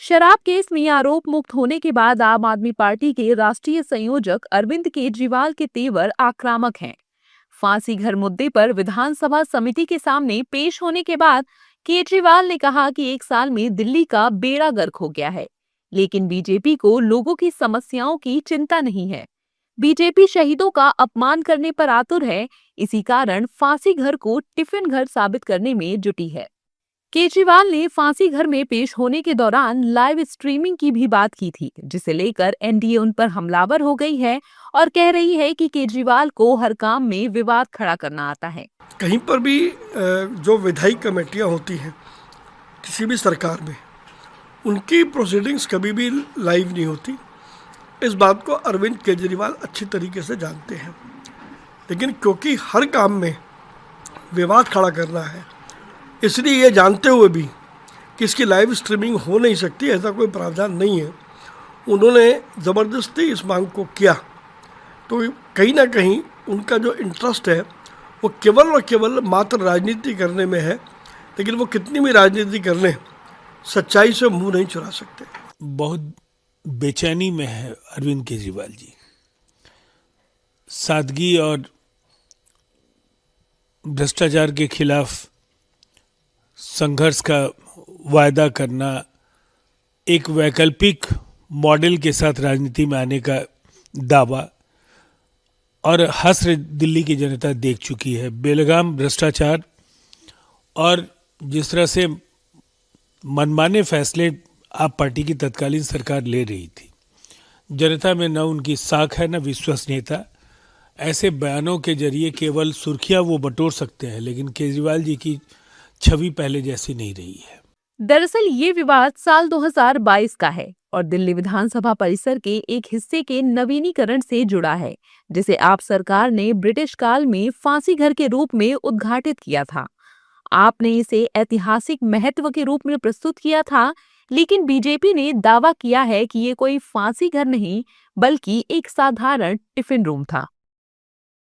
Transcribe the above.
शराब केस में आरोप मुक्त होने के बाद आम आदमी पार्टी के राष्ट्रीय संयोजक अरविंद केजरीवाल के तेवर आक्रामक हैं। फांसी घर मुद्दे पर विधानसभा समिति के सामने पेश होने के बाद केजरीवाल ने कहा कि 1 साल में दिल्ली का बेड़ा गर्क हो गया है, लेकिन बीजेपी को लोगों की समस्याओं की चिंता नहीं है। बीजेपी शहीदों का अपमान करने पर आतुर है, इसी कारण फांसी घर को टिफिन घर साबित करने में जुटी है। केजरीवाल ने फांसी घर में पेश होने के दौरान लाइव स्ट्रीमिंग की भी बात की थी, जिसे लेकर एनडीए उन पर हमलावर हो गई है और कह रही है कि केजरीवाल को हर काम में विवाद खड़ा करना आता है। कहीं पर भी जो विधायी कमेटियां होती हैं किसी भी सरकार में, उनकी प्रोसीडिंग्स कभी भी लाइव नहीं होती। इस बात को अरविंद केजरीवाल अच्छी तरीके से जानते हैं, लेकिन क्योंकि हर काम में विवाद खड़ा करना है, इसलिए ये जानते हुए भी कि इसकी लाइव स्ट्रीमिंग हो नहीं सकती, ऐसा कोई प्रावधान नहीं है, उन्होंने ज़बरदस्ती इस मांग को किया। तो कहीं ना कहीं उनका जो इंटरेस्ट है वो केवल और केवल मात्र राजनीति करने में है, लेकिन वो कितनी भी राजनीति कर लें सच्चाई से मुंह नहीं चुरा सकते। बहुत बेचैनी में है अरविंद केजरीवाल जी। सादगी और भ्रष्टाचार के खिलाफ संघर्ष का वायदा करना, एक वैकल्पिक मॉडल के साथ राजनीति में आने का दावा, और हस्र दिल्ली की जनता देख चुकी है। बेलगाम भ्रष्टाचार और जिस तरह से मनमाने फैसले आप पार्टी की तत्कालीन सरकार ले रही थी, जनता में न उनकी साख है न विश्वसनीयता। ऐसे बयानों के जरिए केवल सुर्खियां वो बटोर सकते हैं, लेकिन केजरीवाल जी की छवि पहले जैसी नहीं रही है। दरअसल ये विवाद साल 2022 का है और दिल्ली विधानसभा परिसर के एक हिस्से के नवीनीकरण से जुड़ा है, जिसे आप सरकार ने ब्रिटिश काल में फांसी घर के रूप में उद्घाटित किया था। आपने इसे ऐतिहासिक महत्व के रूप में प्रस्तुत किया था, लेकिन बीजेपी ने दावा किया है कि ये कोई फांसी घर नहीं, बल्कि एक साधारण टिफिन रूम था।